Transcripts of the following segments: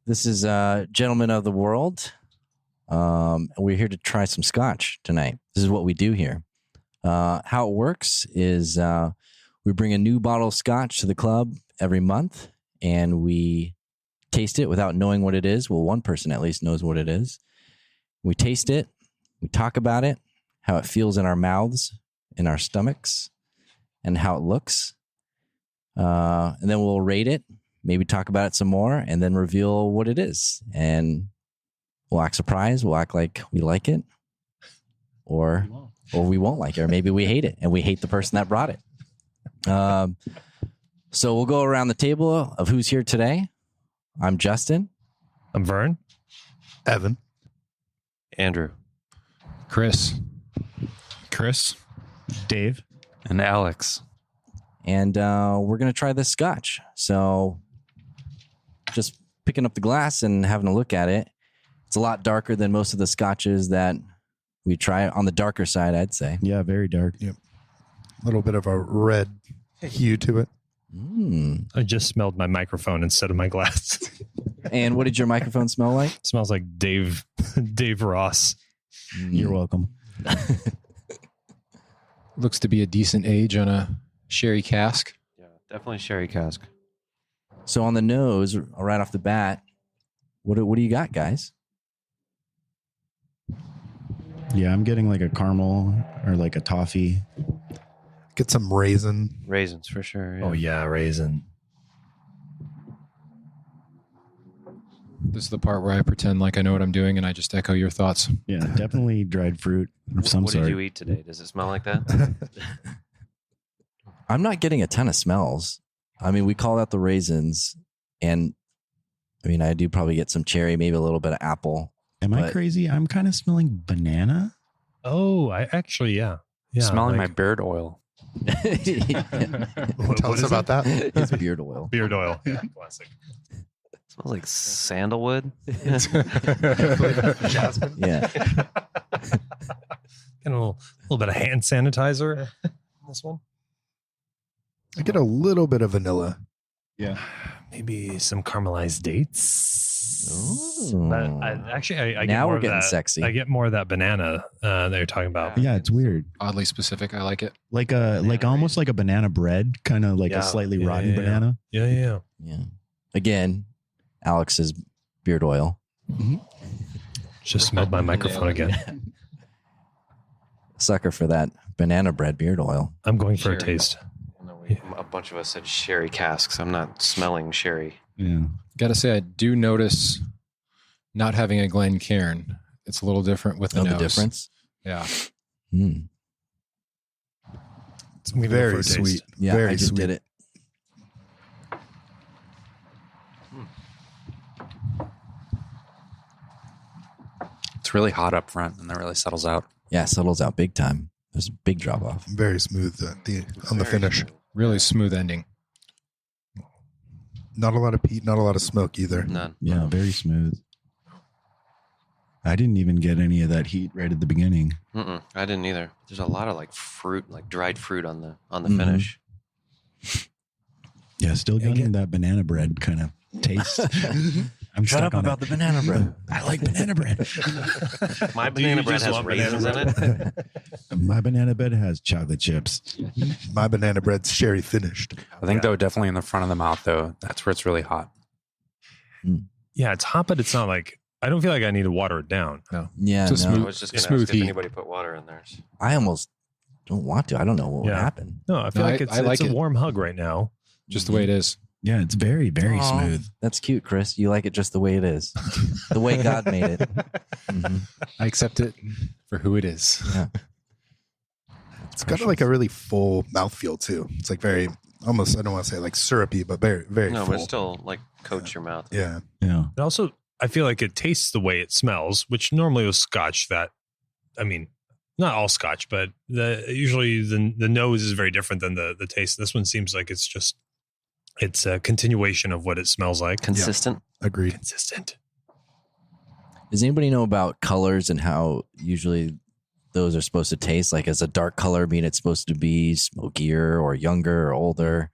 This is Gentlemen of the World. We're here to try some Scotch tonight. This is what we do here. How it works is we bring a new bottle of Scotch to the club every month, and we taste it without knowing what it is. Well, one person at least knows what it is. We taste it. We talk about it, how it feels in our mouths, in our stomachs, and how it looks. And then we'll rate it, maybe talk about it some more, and then reveal what it is. And we'll act surprised. We'll act like we like it, or we won't like it, or maybe we hate it, and we hate the person that brought it. So we'll go around the table of who's here today. I'm Justin. I'm Vern. Evan. Andrew. Chris. Dave. And Alex. And we're going to try this Scotch. So just picking up the glass and having a look at it. It's a lot darker than most of the Scotches that we try. On the darker side, I'd say. Yeah, very dark. Yep. A little bit of a red hue to it. I just smelled my microphone instead of my glass. And what did your microphone smell like? It smells like Dave Ross. You're welcome. Looks to be a decent age on a sherry cask. Yeah, definitely sherry cask. So on the nose, right off the bat, what do you got, guys? Yeah, I'm getting like a caramel or like a toffee. Get some raisin. Raisins for sure. Yeah. Oh, yeah, raisin. This is the part where I pretend like I know what I'm doing and I just echo your thoughts. Yeah, definitely dried fruit of some What sort. did you eat today? Does it smell like that? I'm not getting a ton of smells. I mean, we called out the raisins, and I mean, I do probably get some cherry, maybe a little bit of apple. Am I crazy? I'm kind of smelling banana. Oh, I actually, yeah. Smelling my beard oil. Tell us about that. It's beard oil. Beard oil. Classic. Smells like sandalwood. Jasmine. Yeah. And a little bit of hand sanitizer. This one. I get a little bit of vanilla. Yeah. Maybe some caramelized dates. Ooh. But I get Now more we're of getting that. sexy. I get more of that banana that you're talking about. Yeah, it's weird. Oddly specific. I like it. Like almost like a banana bread, kind of like Yeah. a slightly Yeah, rotten yeah, yeah. banana. Yeah. Yeah. Again, Alex's beard oil. Just smelled my microphone again. Sucker for that banana bread beard oil. I'm going for a Sherry. taste. A bunch of us said sherry casks. I'm not smelling sherry. Yeah. Gotta say, I do notice not having a Glencairn. It's a little different with the Know nose. the difference? Yeah. Mm. So I'm gonna go for Very a taste. sweet. Yeah, Very I just sweet. did it. It's really hot up front and then really settles out. Yeah, it settles out big time. There's a big drop off. Very smooth on the finish. Really smooth ending. Not a lot of peat, not a lot of smoke either. None. Yeah, very smooth. I didn't even get any of that heat right at the beginning. I didn't either. There's a lot of like fruit, like dried fruit on the Mhm. finish. Yeah, still getting that banana bread kind of taste. I'm Shut up stuck on about it. the banana bread. I like banana bread. My Do you banana bread just has love raisins in banana it. My banana bread has chocolate chips. My banana bread's sherry finished. I think though, definitely in the front of the mouth though, that's where it's really hot. Yeah, it's hot, but it's not like I don't feel like I need to water it down. Yeah, Just no. I smooth. was just going to Smooth ask if heat. anybody put water in theirs. I almost don't want to. I don't know what would Yeah. happen. No, I feel No, like I like it's a it. warm hug right now. Just the way it is. Yeah, it's very, very Aw, smooth. That's cute, Chris. You like it just the way it is. The way God made it. Mhm. I accept it for who it is. Yeah. It's got like a really full mouthfeel too. It's like very, almost, I don't want to say like syrupy, but very, very No, full. but it still like coats your mouth. Yeah. Yeah. And also, I feel like it tastes the way it smells, which normally with Scotch I mean, not all Scotch, but usually the nose is very different than the taste. This one seems like it's a continuation of what it smells like. Consistent. Agreed. Consistent. Does anybody know about colors and how usually those are supposed to taste? Like, as a dark color mean it's supposed to be smokier or younger or older?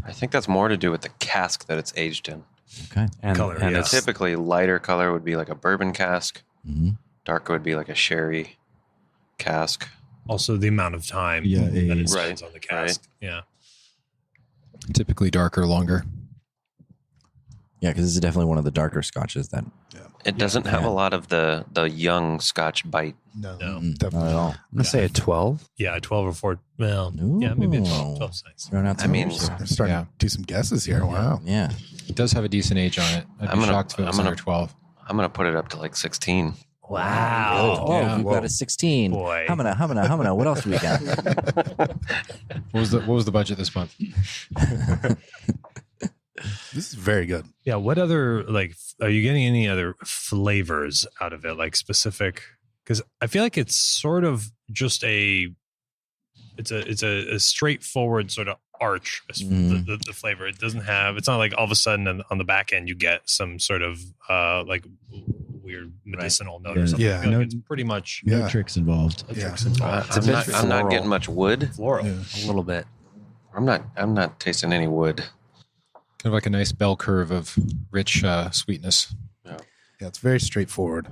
I think that's more to do with the cask that it's aged in. Okay. And, Color, and yeah. it's Typically, lighter color would be like a bourbon cask. Mm-hmm. Darker would be like a sherry cask. Also, the amount of time Yeah, that it age. spends on the cask. Yeah. Typically darker, longer. Yeah, because this is definitely one of the darker scotches that. It doesn't have Yeah. a lot of the young Scotch bite. No, No. Not definitely at all. I'm going to say a 12. Yeah, 12 or 4. Well, yeah, maybe a 12. 12's nice. Throwing out I some mean, numbers. I'm starting Yeah. to do some guesses here. Wow. Yeah. It does have a decent age on it. I'd I'm be gonna- shocked if it was I'm gonna- under 12. I'm going to put it up to like 16. Wow. Oh, Yeah. we've got a 16. Boy. Humana. What else we got? What was the budget this month? This is very good. Yeah. What other, like, are you getting any other flavors out of it? Like specific? Because I feel like it's sort of just it's a straightforward sort of arch, the flavor. It doesn't have, it's not like all of a sudden on the back end you get some sort of like weird medicinal note or something. Yeah. I feel like No- it's pretty much No Yeah. tricks involved. Yeah. I'm not getting much wood. floral. Yeah. A little bit. I'm not tasting any wood. Kind of like a nice bell curve of rich sweetness. Yeah, it's very straightforward.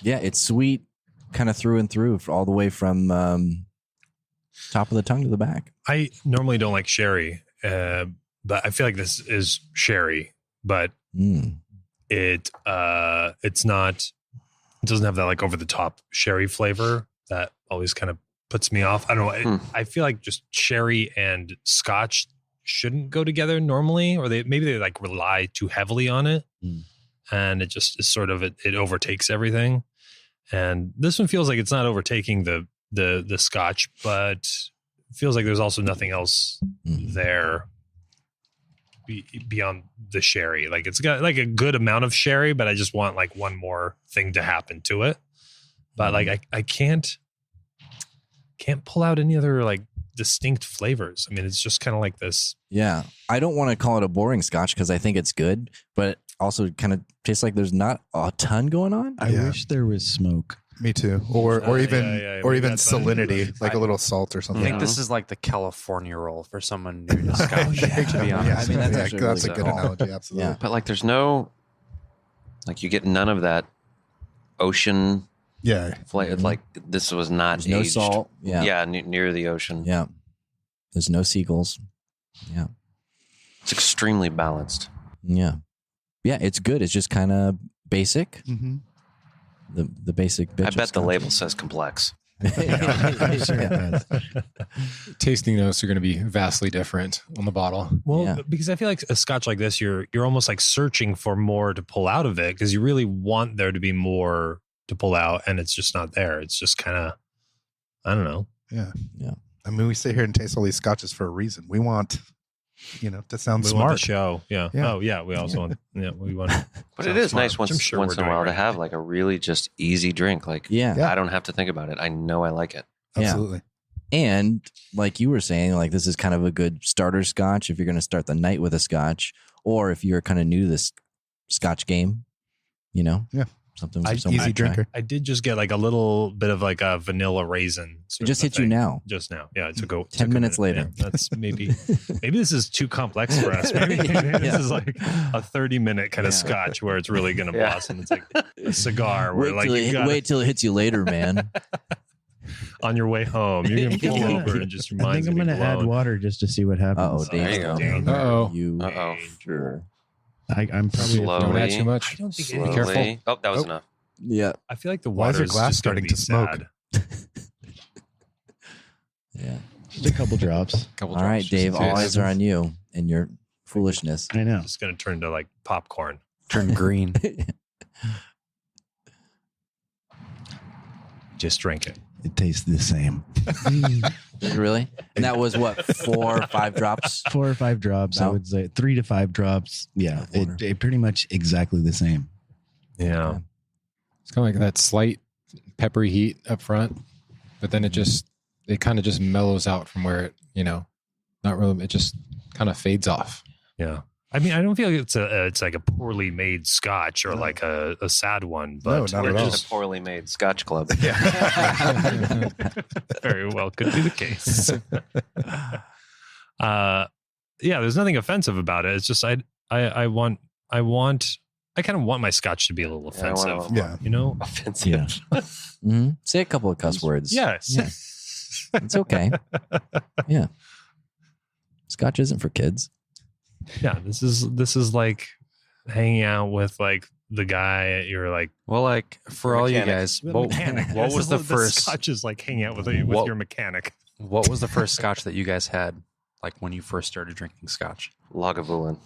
Yeah, it's sweet kind of through and through, all the way from top of the tongue to the back. I normally don't like sherry, but I feel like this is sherry, but Mm. it's not, it doesn't have that like over the top sherry flavor that always kind of puts me off. I don't know. I feel like just sherry and Scotch shouldn't go together normally, or maybe they like rely too heavily on it, and it just is sort of it overtakes everything. And this one feels like it's not overtaking the Scotch, but it feels like there's also nothing else there beyond the sherry. Like it's got like a good amount of sherry, but I just want like one more thing to happen to it. But like I can't pull out any other like distinct flavors. I mean, it's just kind of like this. Yeah, I don't want to call it a boring Scotch because I think it's good, but also kind of tastes like there's not a ton going on. I wish there was smoke. Me too. Or even yeah, or we even got that. salinity, like a little salt or I something. think this is like the California roll for someone new to Scotch, to be honest. I mean, that's yeah, actually that's really a good good. analogy. Absolutely. Yeah. But like there's no, like you get none of that ocean Yeah. flavor. Like this was not There's no aged. salt. Yeah. Yeah, near the ocean. Yeah. There's no seagulls. Yeah. It's extremely balanced. Yeah. Yeah, it's good. It's just kind of basic. Mm-hmm. The basic bitch. I of bet the Scotch. label says complex. I'm sure it does. Tasting notes are going to be vastly different on the bottle. Well, Yeah. because I feel like a Scotch like this, you're almost like searching for more to pull out of it because you really want there to be more to pull out, and it's just not there. It's just kind of, I don't know. Yeah. Yeah. I mean, we sit here and taste all these scotches for a reason. We want, to sound We want smart. the show. Yeah. Yeah. Oh, yeah. We also want. Yeah. We want. But Sounds it is smart, nice which I'm once sure once we're in a doing while to right. have like a really just easy drink. Like Yeah. I don't have to think about it. I know I like it. Yeah. Absolutely. And like you were saying, like this is kind of a good starter Scotch if you're going to start the night with a Scotch, or if you're kind of new to this Scotch game, Yeah. something for someone Easy to try. drinker. I did just get like a little bit of like a vanilla raisin. It sort just of a hit you thing. now. Just now. Yeah. It took 10 minutes later. Yeah, that's maybe this is too complex for us. Maybe this is like a 30-minute kind of Scotch where it's really going to Yeah. blossom. It's like a cigar where like you got wait till it hits you later, man. on your way home, you're going to pull over and just I reminds think I'm me going to add water just to see what happens. Oh, Dave's you go. coming. Uh-oh. You Uh-oh. sure. I'm probably Slow. Don't add too Slowly. much. I don't think Slowly. careful. Oh, that was Oh. enough. Yeah. I feel like the Why is water your is glass just gonna starting be to smoke? sad. Yeah. just a couple drops. Couple All right, drops just Dave. in All case. eyes are on you and your foolishness. I know. It's going to turn to like popcorn. Turn green. Just drink it. It tastes the same. Really? And that was what, 4 or 5 drops? 4 or 5 drops, I About- would say. 3 to 5 drops. Yeah, Of water. it pretty much exactly the same. Yeah. Okay. It's kind of like that slight peppery heat up front, but then it kind of just mellows out from where it, not really, it just kind of fades off. Yeah. I mean, I don't feel like it's like a poorly made Scotch or like a sad one, but No, not We're at all. just a poorly made Scotch club. very well could be the case. Yeah, there's nothing offensive about it. It's just I kind of want my scotch to be a little offensive. Yeah. You know? Offensive. Say a couple of cuss words. Yes. Yeah. It's okay. Yeah. Scotch isn't for kids. Yeah. This is like hanging out with like the guy at your like Well, like for all you Mechanic. guys, the what mechanic. was This the is first? Scotch is like hanging out with What- your mechanic. What was the first Scotch that you guys had? Like when you first started drinking Scotch? Lagavulin.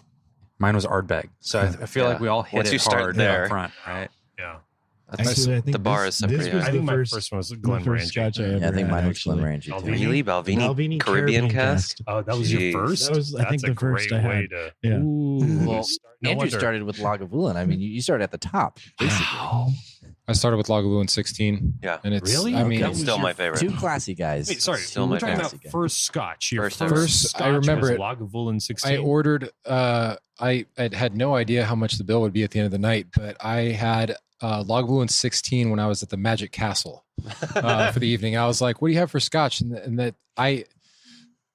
Mine was Ardbeg. So I feel Yeah. like we all hit Once it you start hard there- up front, right? Yeah. Actually, I think The bar is set pretty high. I think my first one was Glenmorangie. Scotch I ever Yeah, I think had, mine was actually. Glenmorangie too. Balvenie? Really? Balvenie? Balvenie Caribbean cask? Oh, that was Jeez. your first? That was, I think, That's a the first great I way had. to. Yeah. Ooh, Well, no Andrew wonder. started with Lagavulin. I mean, you started at the top, basically. I started with Lagavulin 16. Yeah. And it's, Really? I mean, That was Still your my favorite. Two classy guys. Wait, sorry. Still We're my talking favorite. about first Scotch. Your First first, ever. First, I Scotch remember was it. Lagavulin 16. I ordered, I had no idea how much the bill would be at the end of the night, but I had Lagavulin 16 when I was at the Magic Castle for the evening. I was like, what do you have for Scotch? And that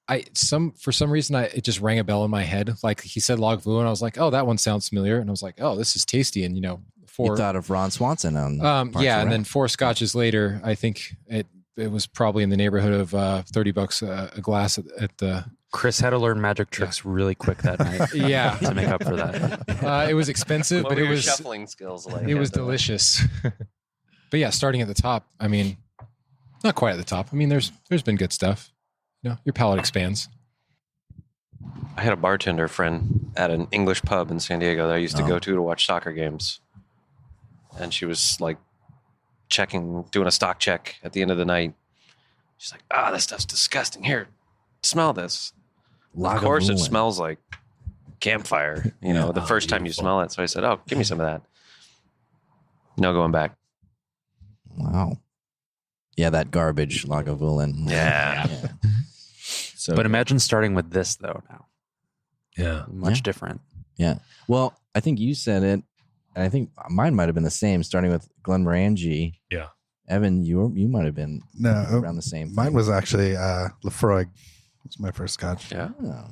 for some reason, it just rang a bell in my head. Like he said Lagavulin, I was like, oh, that one sounds familiar. And I was like, oh, this is tasty. And, You for, thought of Ron Swanson on Parks yeah. and And Rec. then 4 Scotches later, I think it was probably in the neighborhood of $30 a glass at the, Chris had to learn magic tricks really quick that night yeah. to make up for that. It was expensive, What but were it your was, shuffling skills like? it was delicious. But yeah, starting at the top, I mean, not quite at the top. I mean, there's been good stuff. Your palate expands. I had a bartender friend at an English pub in San Diego that I used to Oh. go to watch soccer games. And she was like doing a stock check at the end of the night. She's like, this stuff's disgusting. Here, smell this. Of course, it Lagavulin. smells like campfire, the first time you smell it. So I said, give me some of that. No going back. Wow. Yeah, that garbage Lagavulin. Yeah. So, But imagine starting with this though now. Yeah. Much Yeah. different. yeah. Well, I think you said it, and I think mine might have been the same, starting with Glenmorangie. Yeah. Evan, you might have been No, around the same. mine thing. was actually Lefroy. It's my first Scotch. Yeah. Oh.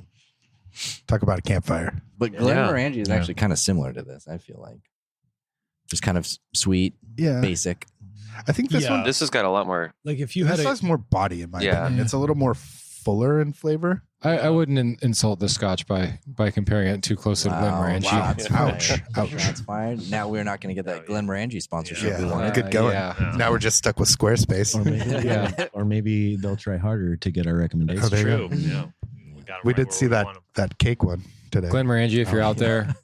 Talk about a campfire. But Glenmorangie is actually kind of similar to this, I feel like. Just kind of sweet, Yeah, basic. I think this Yeah. one. This has got a lot more. Like if you had This a, has more body in my Yeah. opinion. It's a little more fuller in flavor. I wouldn't insult the Scotch by comparing it too closely to Glenmorangie. Wow, that's Ouch. fired. Ouch. That's fired. Now we're not going to get that Glenmorangie sponsorship. Yeah. we wanted. Good going. Yeah. Now we're just stuck with Squarespace. Or maybe, Yeah. or maybe they'll try harder to get our recommendations. Oh, there you true. go. Yeah. got it We right did where see we that want 'em. that cake one today. Glenmorangie, if you're out there,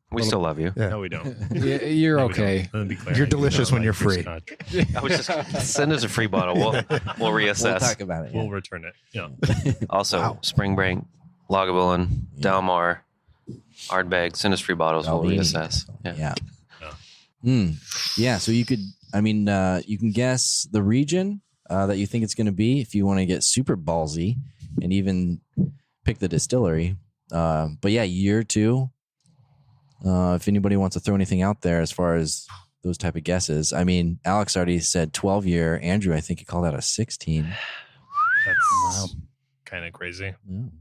We still love you. Yeah. No, we don't. you're No, we okay. don't. Let me be clear. You're I do delicious not when you're your free. Scotch. I was just send us a free bottle. We'll We'll reassess. talk about it. yeah. We'll return it. Yeah. Also, Spring Break, Lagavulin, Yeah. Dalmar, Ardbeg, send us free bottles. We'll Balvenie. reassess. Yeah. Yeah. So you could, you can guess the region that you think it's going to be if you want to get super ballsy and even pick the distillery. But yeah, year 2. If anybody wants to throw anything out there as far as those type of guesses, I mean, Alex already said 12-year. Andrew, I think he called that a 16. That's kind of crazy. Yeah. I'm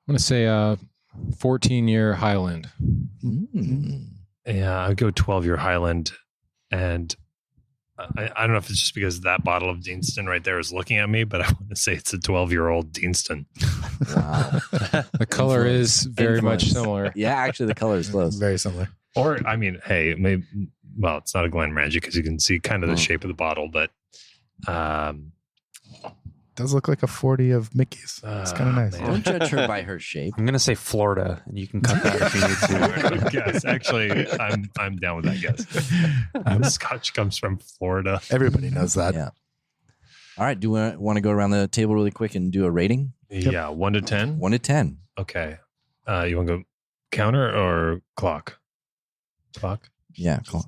going to say 14-year Highland. Mm. Yeah, I'd go 12-year Highland. And I don't know if it's just because that bottle of Deanston right there is looking at me, but I want to say it's a 12-year-old Deanston. Wow. The color is very much Influence. similar. Yeah, actually, the color is close. Very similar. Or, I mean, hey, maybe, well, it's not a Glenmorangie because you can see kind of the shape of the bottle, but Does look like a 40 of Mickey's. It's kind of nice. man. Don't judge her by her shape. I'm gonna say Florida, and you can cut that if you need to. guess. Actually, I'm down with that guess. Scotch comes from Florida. Everybody knows that. Yeah. All right. Do we want to go around the table really quick and do a rating? Yeah, 1 to 10. 1 to 10. Okay. You want to go counter or clock? Clock. Yeah. Cool.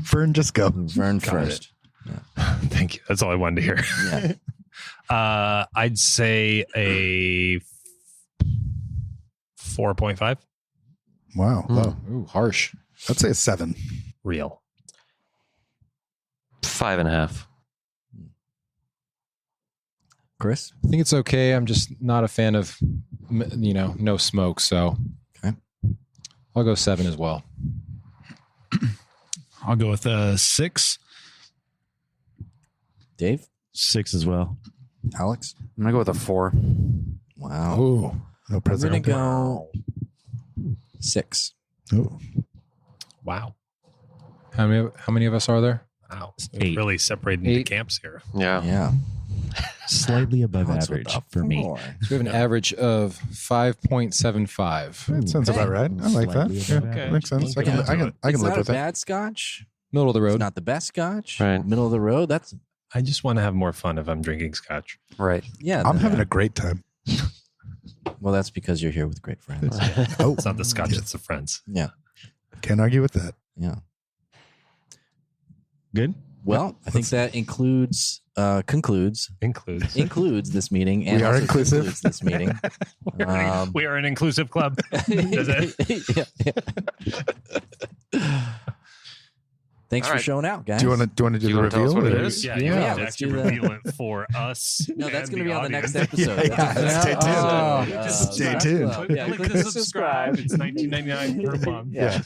Fern, just go. Vern Got first. Thank you. That's all I wanted to hear. Yeah. I'd say a 4.5. Wow. Low. Ooh, harsh. I'd say a 7. Real. 5.5. Chris? I think it's okay. I'm just not a fan of, no smoke. So I'll go 7 as well. I'll go with 6. Dave, 6 as well. Alex. I'm gonna go with a 4. Wow. Ooh, no I'm gonna president. go 6. Ooh. Wow. How many of us are there? Wow. 8. Really separated into 8. camps here. Yeah. Yeah. Slightly above Alex with average a for me. 4. So we have an average of 5.75. That sounds about right. I like that. Slightly Yeah, above Okay. makes sense. I Okay. can It's live not a with that. bad scotch. Middle of the It's road. not the best scotch. Right. Middle of the road. That's I just want to have more fun if I'm drinking scotch. Right. yeah. I'm having a great time. Well, that's because you're here with great friends. Oh, It's not the scotch, yes. it's the friends. Yeah. Can't argue with that. Yeah. Good. Well, I think that concludes Includes. this meeting, and We are also inclusive. concludes this meeting. We are an inclusive club. Does it? Yeah. Thanks All for right. showing out, guys. Do you want to do Do the you wanna tell us reveal? what it or- is? Yeah, Yeah, you have to let's actually do that. reveal it for us. No, that's going to be on the next audience. episode. Yeah, stay tuned. Stay tuned. Yeah, Click to subscribe. It's $19.99 per month. Yeah.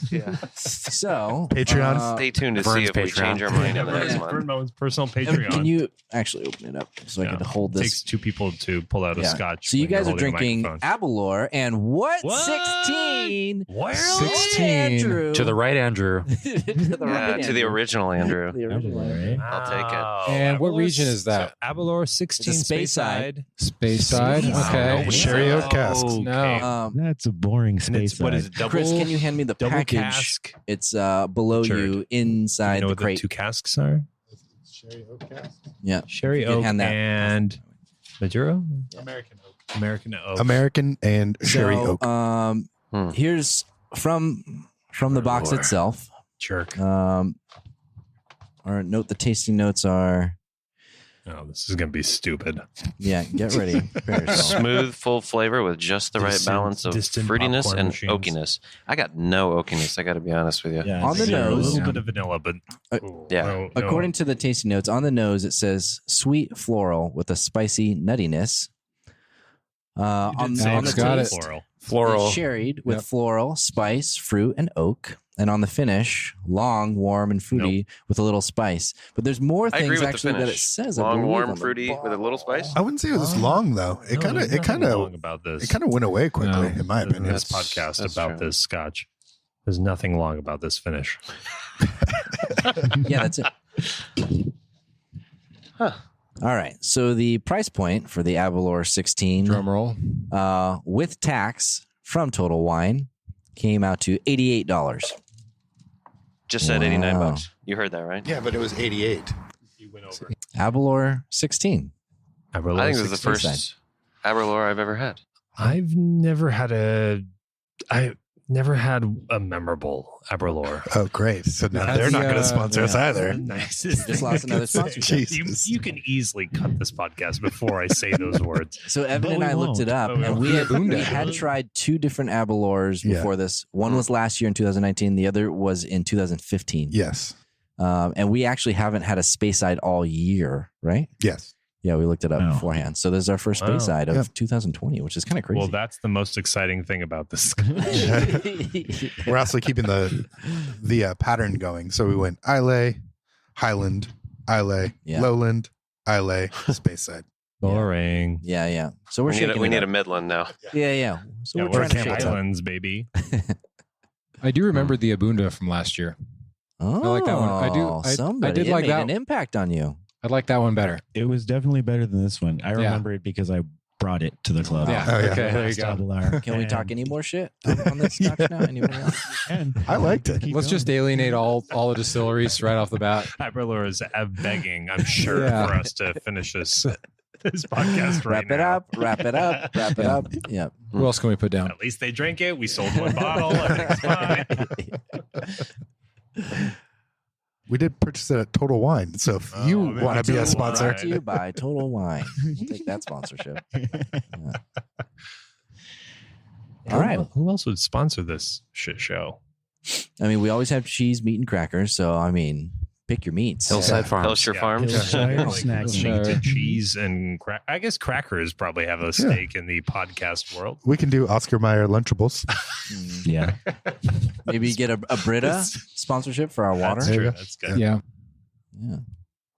So Patreon. Stay tuned to Vern's see if we Patreon. change our mind in the next Yeah. month. Vern's personal Patreon. Can you actually open it up so I Yeah. can hold It this? takes 2 people to pull out a Yeah. scotch. So you when you're guys are holding a drinking microphone. Aberlour and what? What? 16? Where? 16. Andrew. To the right, Andrew. to the Yeah, right, to the original Andrew. The original Andrew. I'll take it. Wow. And what Aberlour- region is that? So Aberlour 16 It's a Speyside. Space side. Wow. Okay. No, Sherry oak cask. Okay. No. That's a boring And space. it's, what is it? Double, Chris, can you hand me the double package? cask? It's below Sure. you Do inside you know the what the crate. 2 casks are? Yeah. Sherry You can oak hand that. and Maduro? American oak. American oak. American and sherry So, oak. here's from the box Lord. itself. Jerk. Or note the tasting notes are. Oh, this is going to be stupid. Yeah, get ready. Prepare yourself. Smooth, full flavor with just the right Distant- balance of distant fruitiness popcorn and machines. oakiness. I got no oakiness. I got to be honest with you. Yeah, On the it's nose. A little Yeah. bit of vanilla, but Yeah. no, According to the tasting notes, on the nose it says sweet floral with a spicy nuttiness. On say the got it. taste, floral. Floral. it's sherried with Yep. floral, spice, fruit, and oak. And on the finish, long, warm, and fruity with a little spice. But there's more I agree things with the actually that it finish. says. I Long, believe, warm, on the fruity with a little spice. I wouldn't say it was long though. It No, kind there's of nothing wrong about this. it kind of went away quickly, No. in my opinion. This That's- podcast that's about true. this scotch. There's nothing long about this finish. Yeah, that's it. Huh. All right. So the price point for the Aberlour 16 Drum roll. with tax from Total Wine came out to $88. Just said 89 Wow. bucks. You heard that, right? Yeah, but it was 88. You went over. Aberlour 16. I think this is the 16 first Aberlour I've ever had. I've never had a memorable Aberlour. Oh, great. So now That's they're not the, going to sponsor us either. Nicest Just thing lost I another could say. sponsorship. Jesus. You can easily cut this podcast before I say those words. So Evan But and we I looked it won't. up, But we and won't. we had tried 2 different Aberlours Yeah. before this. One was last year in 2019. The other was in 2015. Yes. And we actually haven't had a Speyside all year, right? Yes. Yeah, we looked it up No. beforehand. So this is our first Wow. Speyside of Yep. 2020, which is kind of crazy. Well, that's the most exciting thing about this. We're also keeping the pattern going. So we went Islay, Highland, Islay, Yeah. Lowland, Islay, Speyside. Boring. yeah. So we're We shaking need it a up. Midland now. Yeah. So Yeah, we're we're trying to shake it up. Islands, baby. I do remember the Abunda from last year. Oh, like that one. I do- I Somebody did it like made that. an impact on you. I like that one better. It was definitely better than this one. I remember it because I brought it to the club. Yeah. Oh, yeah. Okay. There you go. Aberlour. Can we talk And- any more shit on this scotch now? Anybody else? and I liked it. keep Let's going. just alienate all the distilleries right off the bat. Aberlour is begging, I'm sure, Yeah. for us to finish this podcast right Wrap it now. up. Wrap it up. Wrap it Yeah. up. Yeah. Who else can we put down? At least they drink it. We sold 1 bottle. Everything's fine. We did purchase it at Total Wine. So if you Oh, man, want to be a Total sponsor, Wine. Brought to you by Total Wine. We'll take that sponsorship. All right. Who else would sponsor this shit show? I mean, we always have cheese, meat, and crackers. So, I mean, Pick your meats. Hillside Farms. Hillshire Farms. Hillshire Like Snacks. tainted cheese and I guess crackers probably have a stake in the podcast world. We can do Oscar Mayer Lunchables. Yeah. Maybe get a Brita sponsorship for our water. That's true. That's good. Yeah. Yeah.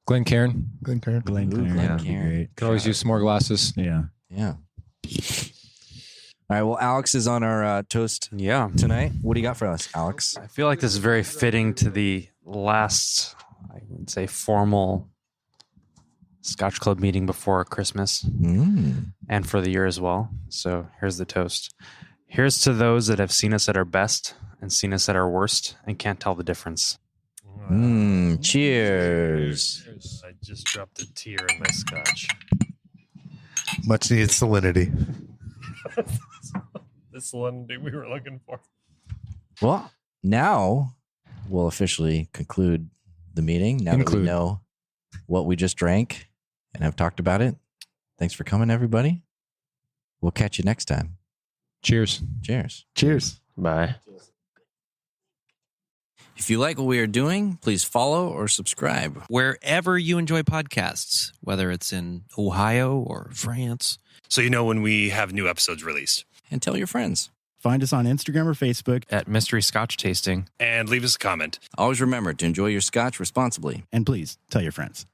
Glencairn. Glencairn. Glencairn. Glencairn. Would be great. Could always use some more glasses. Yeah. Yeah. All right. Well, Alex is on our toast Yeah. tonight. What do you got for us, Alex? I feel like this is very fitting to the last, I would say, formal Scotch Club meeting before Christmas and for the year as well. So here's the toast. Here's to those that have seen us at our best and seen us at our worst and can't tell the difference. Cheers. I just dropped a tear in my scotch. Much needed salinity. The salinity we were looking for. Well, now we'll officially conclude the meeting. Now that we know what we just drank and have talked about it. Thanks for coming, everybody. We'll catch you next time. Cheers. Cheers. Cheers. Bye. If you like what we are doing, please follow or subscribe wherever you enjoy podcasts, whether it's in Ohio or France. So you know when we have new episodes released. and tell your friends. Find us on Instagram or Facebook. At Mystery Scotch Tasting. And leave us a comment. Always remember to enjoy your scotch responsibly. And please tell your friends.